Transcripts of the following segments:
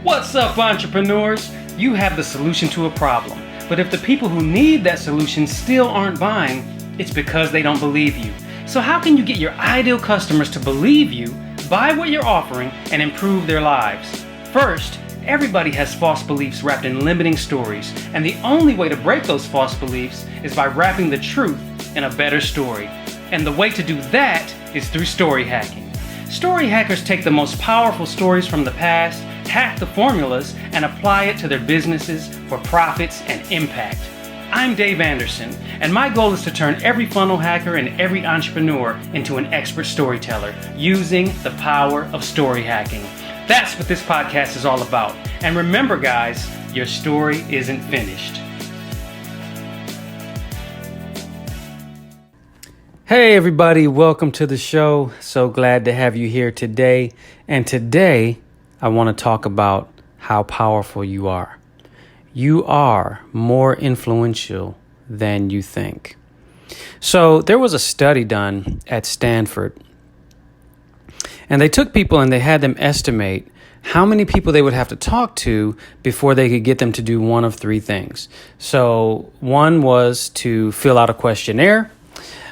What's up, entrepreneurs? You have the solution to a problem, but if the people who need that solution still aren't buying, it's because they don't believe you. So how can you get your ideal customers to believe you, buy what you're offering, and improve their lives? First, everybody has false beliefs wrapped in limiting stories, and the only way to break those false beliefs is by wrapping the truth in a better story. And the way to do that is through story hacking. Story hackers take the most powerful stories from the past, hack the formulas, and apply it to their businesses for profits and impact. I'm Dave Anderson, and my goal is to turn every funnel hacker and every entrepreneur into an expert storyteller using the power of story hacking. That's what this podcast is all about. And remember, guys, your story isn't finished. Hey everybody, welcome to the show. So glad to have you here today. And today, I want to talk about how powerful you are. You are more influential than you think. So there was a study done at Stanford, and they took people and they had them estimate how many people they would have to talk to before they could get them to do one of three things. So one was to fill out a questionnaire.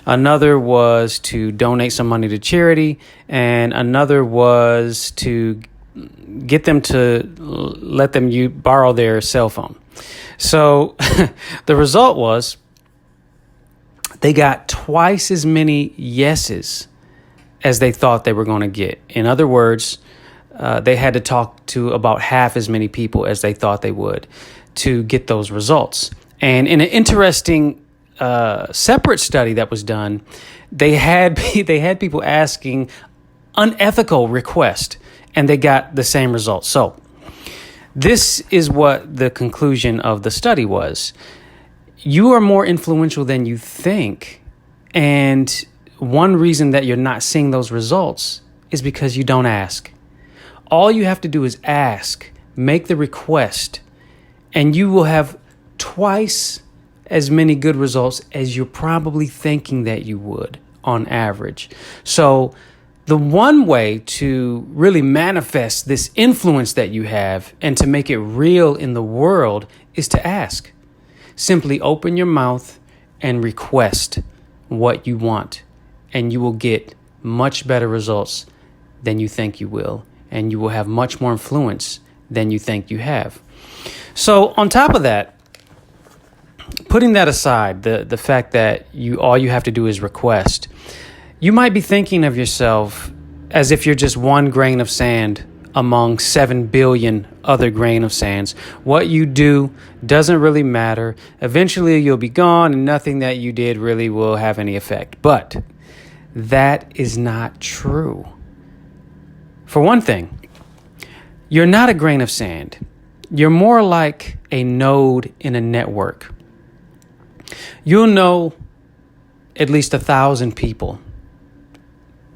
Another was to donate some money to charity, and another was to get them to let them borrow their cell phone. So the result was they got twice as many yeses as they thought they were going to get. In other words, they had to talk to about half as many people as they thought they would to get those results. And in an interesting separate study that was done, they had people asking unethical requests, and they got the same results. So this is what the conclusion of the study was. You are more influential than you think, and one reason that you're not seeing those results is because you don't ask. All you have to do is ask, make the request, and you will have twice as many good results as you're probably thinking that you would on average. So the one way to really manifest this influence that you have and to make it real in the world is to ask. Simply open your mouth and request what you want, and you will get much better results than you think you will, and you will have much more influence than you think you have. So on top of that, putting that aside, the fact that all you have to do is request, you might be thinking of yourself as if you're just one grain of sand among 7 billion other grain of sands. What you do doesn't really matter. Eventually you'll be gone and nothing that you did really will have any effect. But that is not true. For one thing, you're not a grain of sand. You're more like a node in a network. You'll know at least 1,000 people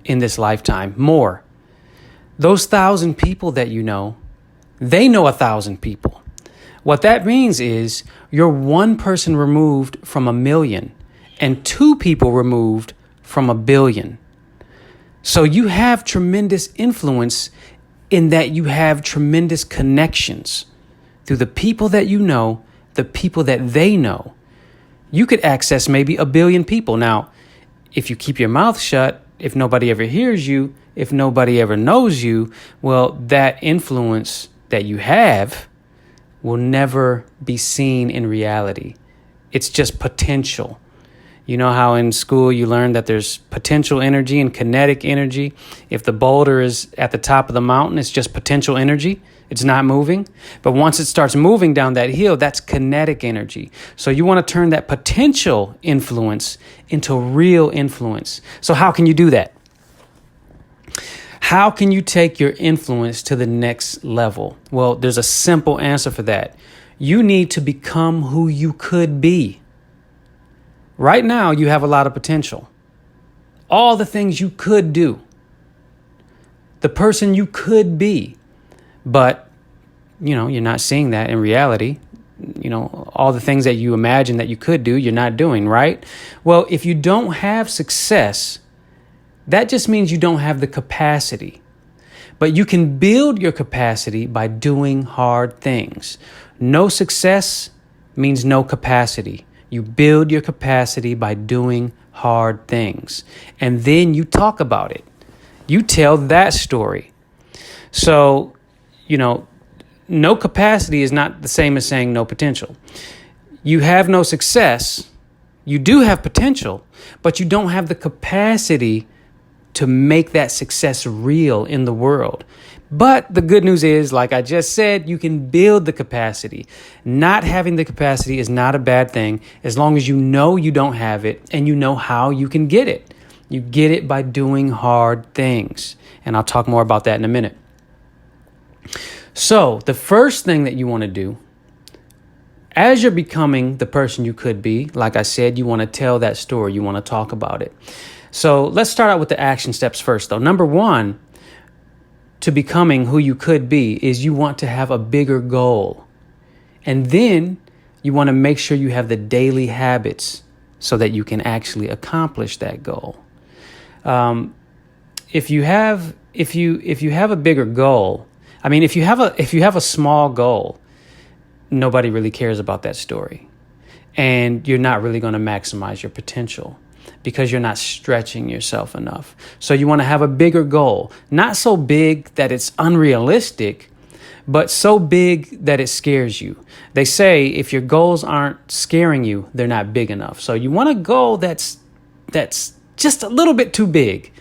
in this lifetime, more. Those 1,000 people that you know, they know 1,000 people. What that means is you're one person removed from 1 million and 2 people removed from 1 billion. So you have tremendous influence in that you have tremendous connections through the people that you know, the people that they know. You could access maybe 1 billion people. Now, if you keep your mouth shut, if nobody ever hears you, if nobody ever knows you, well, that influence that you have will never be seen in reality. It's just potential. You know how in school you learn that there's potential energy and kinetic energy? If the boulder is at the top of the mountain, it's just potential energy. It's not moving. But once it starts moving down that hill, that's kinetic energy. So you want to turn that potential influence into real influence. So how can you do that? How can you take your influence to the next level? Well, there's a simple answer for that. You need to become who you could be. Right now, you have a lot of potential. All the things you could do. The person you could be. But, you're not seeing that in reality. All the things that you imagine that you could do, you're not doing, right? Well, if you don't have success, that just means you don't have the capacity. But you can build your capacity by doing hard things. No success means no capacity. You build your capacity by doing hard things. And then you talk about it. You tell that story. So, no capacity is not the same as saying no potential. You have no success. You do have potential, but you don't have the capacity to make that success real in the world. But the good news is, like I just said, you can build the capacity. Not having the capacity is not a bad thing as long as you know you don't have it and you know how you can get it. You get it by doing hard things. And I'll talk more about that in a minute. So the first thing that you want to do as you're becoming the person you could be, like I said, you want to tell that story. You want to talk about it. So let's start out with the action steps first, though. Number one, to becoming who you could be is you want to have a bigger goal. And then you want to make sure you have the daily habits so that you can actually accomplish that goal. If you have a bigger goal, if you have a small goal, nobody really cares about that story. And you're not really going to maximize your potential because you're not stretching yourself enough. So you want to have a bigger goal, not so big that it's unrealistic, but so big that it scares you. They say if your goals aren't scaring you, they're not big enough. So you want a goal that's just a little bit too big,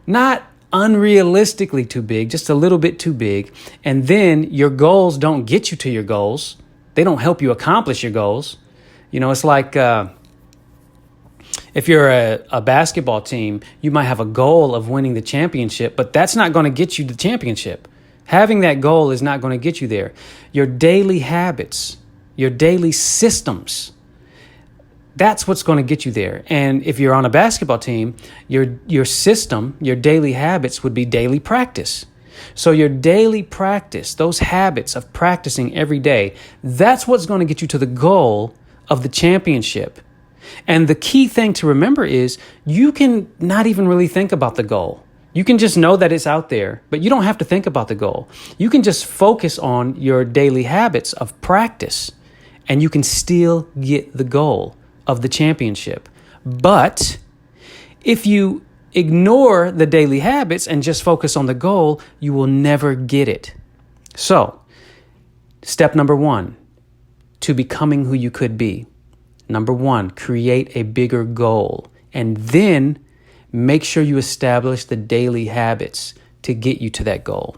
not unrealistically too big, just a little bit too big. And then your goals don't get you to your goals. They don't help you accomplish your goals. It's like if you're a basketball team, you might have a goal of winning the championship, but that's not going to get you the championship. Having that goal is not going to get you there. Your daily habits, your daily systems, that's what's going to get you there. And if you're on a basketball team, your system, your daily habits would be daily practice. So your daily practice, those habits of practicing every day, that's what's going to get you to the goal of the championship. And the key thing to remember is you can not even really think about the goal. You can just know that it's out there, but you don't have to think about the goal. You can just focus on your daily habits of practice, and you can still get the goal of the championship. But if you ignore the daily habits and just focus on the goal, you will never get it. So, step number one, to becoming who you could be. Number one, create a bigger goal, and then make sure you establish the daily habits to get you to that goal.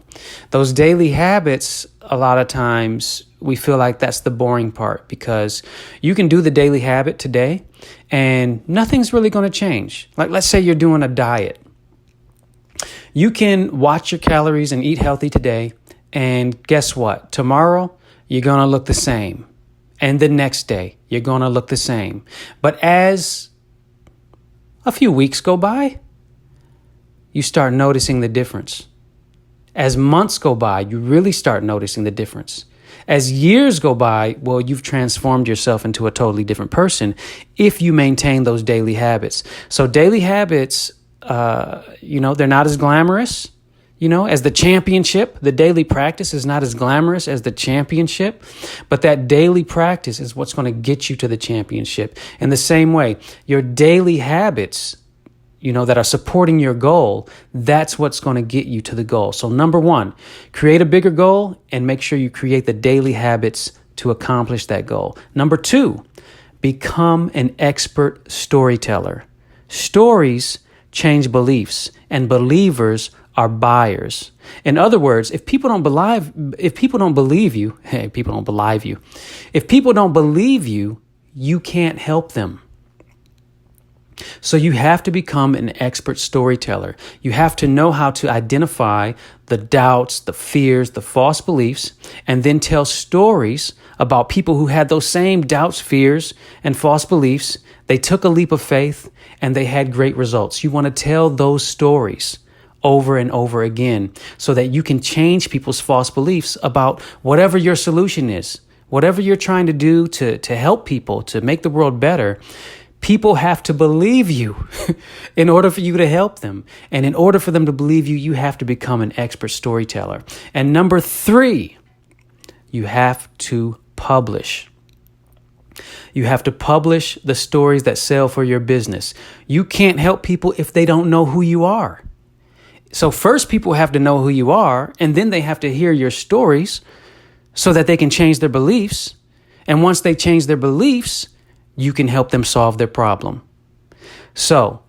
Those daily habits, a lot of times we feel like that's the boring part because you can do the daily habit today and nothing's really going to change. Like, let's say you're doing a diet. You can watch your calories and eat healthy today, and guess what? Tomorrow, you're going to look the same. And the next day, you're going to look the same. But as a few weeks go by, you start noticing the difference. As months go by, you really start noticing the difference. As years go by, well, you've transformed yourself into a totally different person if you maintain those daily habits. So daily habits, they're not as glamorous, as the championship. The daily practice is not as glamorous as the championship, but that daily practice is what's going to get you to the championship. In the same way, your daily habits, that are supporting your goal, that's what's going to get you to the goal. So number one, create a bigger goal and make sure you create the daily habits to accomplish that goal. Number two, become an expert storyteller. Stories change beliefs, and believers are buyers. In other words, if people don't believe you, you can't help them. So you have to become an expert storyteller. You have to know how to identify the doubts, the fears, the false beliefs, and then tell stories about people who had those same doubts, fears, and false beliefs. They took a leap of faith and they had great results. You want to tell those stories over and over again so that you can change people's false beliefs about whatever your solution is, whatever you're trying to do to help people, to make the world better. People have to believe you in order for you to help them. And in order for them to believe you, you have to become an expert storyteller. And number 3, you have to publish. You have to publish the stories that sell for your business. You can't help people if they don't know who you are. So first, people have to know who you are, and then they have to hear your stories so that they can change their beliefs. And once they change their beliefs, you can help them solve their problem. So,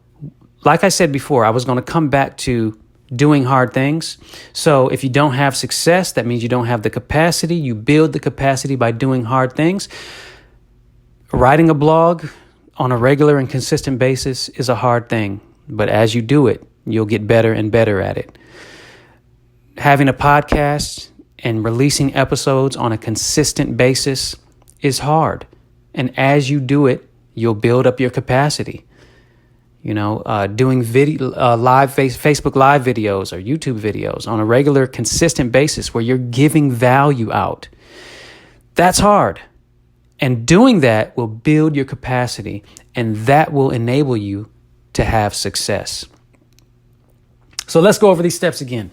like I said before, I was going to come back to doing hard things. So if you don't have success, that means you don't have the capacity. You build the capacity by doing hard things. Writing a blog on a regular and consistent basis is a hard thing. But as you do it, you'll get better and better at it. Having a podcast and releasing episodes on a consistent basis is hard. And as you do it, you'll build up your capacity. Doing Facebook Live videos or YouTube videos on a regular, consistent basis where you're giving value out. That's hard. And doing that will build your capacity, and that will enable you to have success. So let's go over these steps again.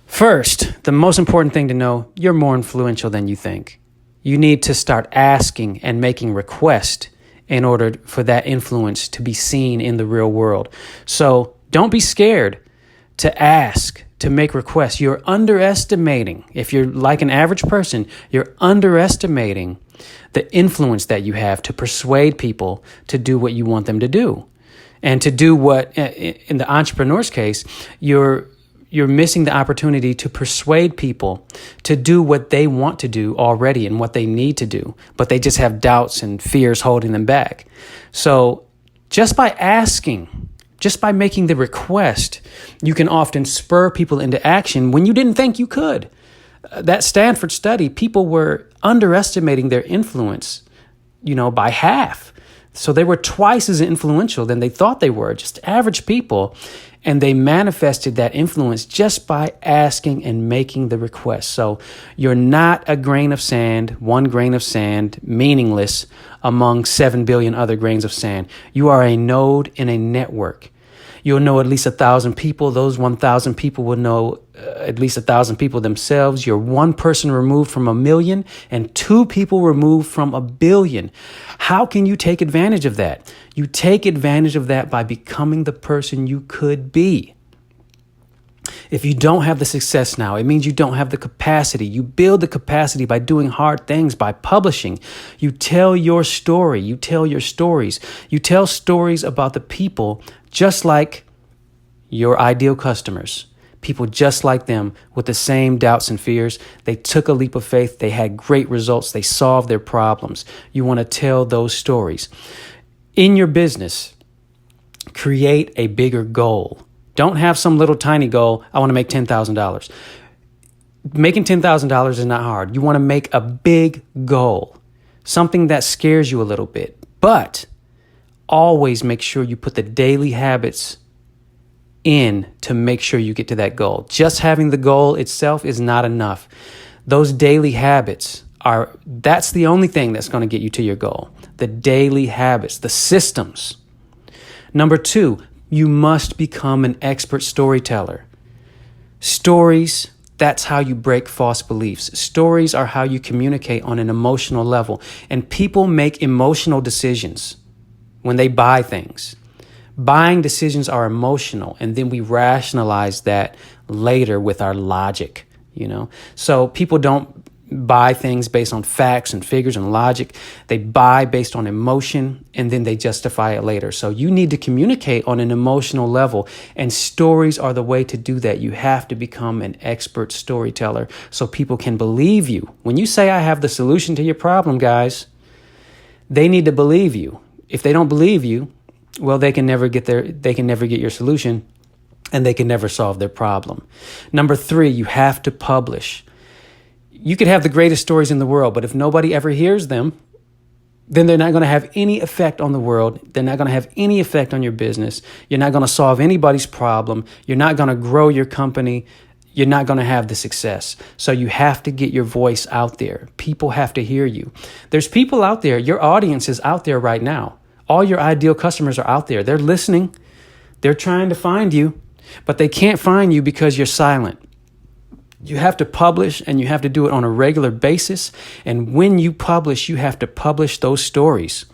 First, the most important thing to know, you're more influential than you think. You need to start asking and making requests in order for that influence to be seen in the real world. So don't be scared to ask, to make requests. You're underestimating, if you're like an average person, you're underestimating the influence that you have to persuade people to do what you want them to do. And to do what, in the entrepreneur's case, you're missing the opportunity to persuade people to do what they want to do already and what they need to do, but they just have doubts and fears holding them back. So just by asking, just by making the request, you can often spur people into action when you didn't think you could. That Stanford study, people were underestimating their influence, by half. So they were twice as influential than they thought they were, just average people. And they manifested that influence just by asking and making the request. So you're not a grain of sand, one grain of sand, meaningless among 7 billion other grains of sand. You are a node in a network. You'll know at least 1,000 people. Those 1,000 people will know at least 1,000 people themselves. You're one person removed from 1 million and 2 people removed from 1 billion. How can you take advantage of that? You take advantage of that by becoming the person you could be. If you don't have the success now, it means you don't have the capacity. You build the capacity by doing hard things, by publishing. You tell your story. You tell your stories. You tell stories about the people just like your ideal customers. People just like them with the same doubts and fears. They took a leap of faith. They had great results. They solved their problems. You want to tell those stories. In your business, create a bigger goal. Don't have some little tiny goal. I want to make $10,000. Making $10,000 is not hard. You want to make a big goal, something that scares you a little bit. But always make sure you put the daily habits in to make sure you get to that goal. Just having the goal itself is not enough. Those daily habits that's the only thing that's going to get you to your goal. The daily habits, the systems. Number 2, you must become an expert storyteller. Stories, that's how you break false beliefs. Stories are how you communicate on an emotional level. And people make emotional decisions when they buy things. Buying decisions are emotional, and then we rationalize that later with our logic, So people don't buy things based on facts and figures and logic. They buy based on emotion, and then they justify it later. So you need to communicate on an emotional level, and stories are the way to do that. You have to become an expert storyteller so people can believe you. When you say, I have the solution to your problem, guys, they need to believe you. If they don't believe you, well, they can never get your solution, and they can never solve their problem. Number 3, you have to publish. You could have the greatest stories in the world, but if nobody ever hears them, then they're not going to have any effect on the world. They're not going to have any effect on your business. You're not going to solve anybody's problem. You're not going to grow your company. You're not going to have the success. So you have to get your voice out there. People have to hear you. There's people out there. Your audience is out there right now. All your ideal customers are out there. They're listening. They're trying to find you, but they can't find you because you're silent. You have to publish, and you have to do it on a regular basis. And when you publish, you have to publish those stories.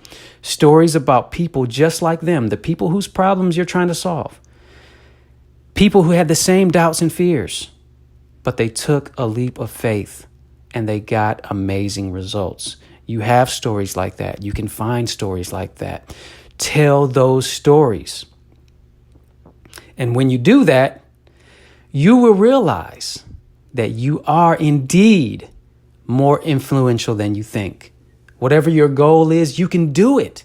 Stories about people just like them, the people whose problems you're trying to solve. People who had the same doubts and fears, but they took a leap of faith and they got amazing results. You have stories like that. You can find stories like that. Tell those stories. And when you do that, you will realize that you are indeed more influential than you think. Whatever your goal is, you can do it.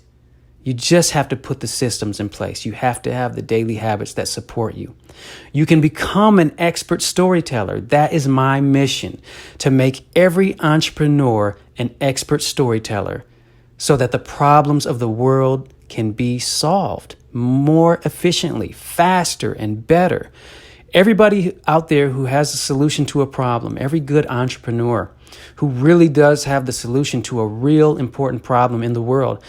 You just have to put the systems in place. You have to have the daily habits that support you. You can become an expert storyteller. That is my mission, to make every entrepreneur an expert storyteller so that the problems of the world can be solved more efficiently, faster, and better. Everybody out there who has a solution to a problem, every good entrepreneur who really does have the solution to a real important problem in the world,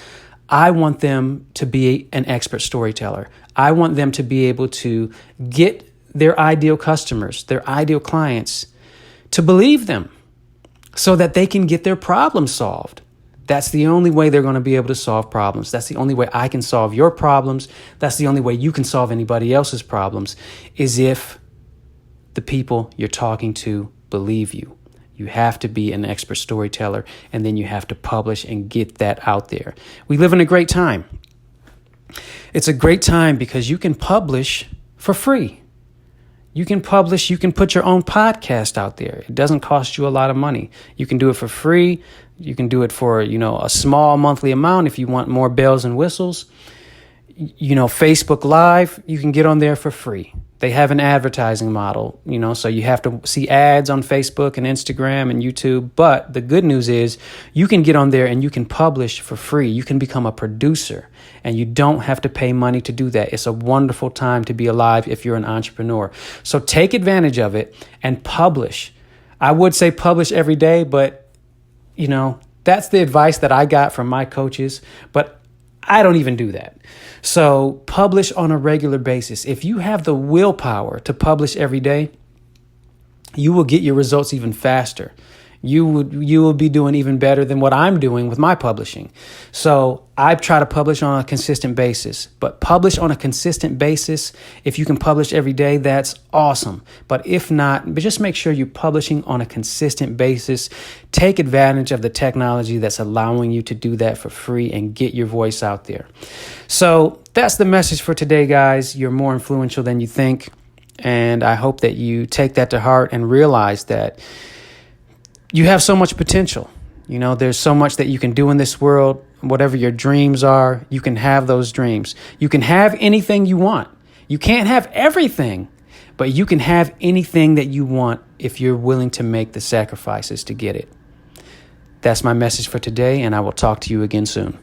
I want them to be an expert storyteller. I want them to be able to get their ideal customers, their ideal clients, to believe them so that they can get their problem solved. That's the only way they're going to be able to solve problems. That's the only way I can solve your problems. That's the only way you can solve anybody else's problems, is if the people you're talking to believe you. You have to be an expert storyteller, and then you have to publish and get that out there. We live in a great time. It's a great time because you can publish for free. You can publish, you can put your own podcast out there. It doesn't cost you a lot of money. You can do it for free. You can do it for, a small monthly amount if you want more bells and whistles. Facebook Live, you can get on there for free. They have an advertising model, so you have to see ads on Facebook and Instagram and YouTube. But the good news is you can get on there and you can publish for free. You can become a producer, and you don't have to pay money to do that. It's a wonderful time to be alive if you're an entrepreneur. So take advantage of it and publish. I would say publish every day, but that's the advice that I got from my coaches, but I don't even do that. So publish on a regular basis. If you have the willpower to publish every day, you will get your results even faster. You will be doing even better than what I'm doing with my publishing. So I try to publish on a consistent basis, but publish on a consistent basis. If you can publish every day, that's awesome. But if not, just make sure you're publishing on a consistent basis. Take advantage of the technology that's allowing you to do that for free and get your voice out there. So that's the message for today, guys. You're more influential than you think. And I hope that you take that to heart and realize that you have so much potential. There's so much that you can do in this world. Whatever your dreams are, you can have those dreams. You can have anything you want. You can't have everything, but you can have anything that you want if you're willing to make the sacrifices to get it. That's my message for today, and I will talk to you again soon.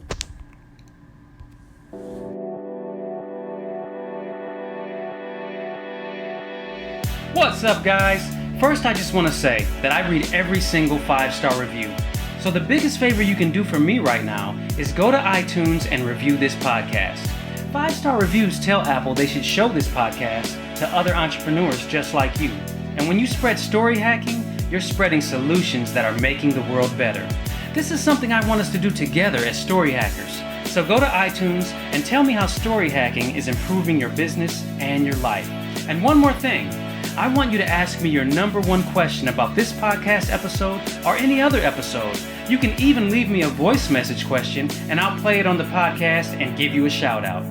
What's up, guys? First, I just want to say that I read every single 5-star review. So the biggest favor you can do for me right now is go to iTunes and review this podcast. 5-star reviews tell Apple they should show this podcast to other entrepreneurs just like you. And when you spread story hacking, you're spreading solutions that are making the world better. This is something I want us to do together as story hackers. So go to iTunes and tell me how story hacking is improving your business and your life. And one more thing. I want you to ask me your number one question about this podcast episode or any other episode. You can even leave me a voice message question and I'll play it on the podcast and give you a shout out.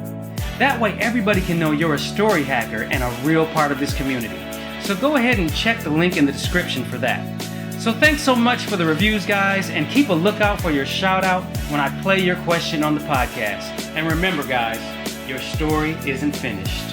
That way everybody can know you're a story hacker and a real part of this community. So go ahead and check the link in the description for that. So thanks so much for the reviews, guys, and keep a lookout for your shout out when I play your question on the podcast. And remember, guys, your story isn't finished.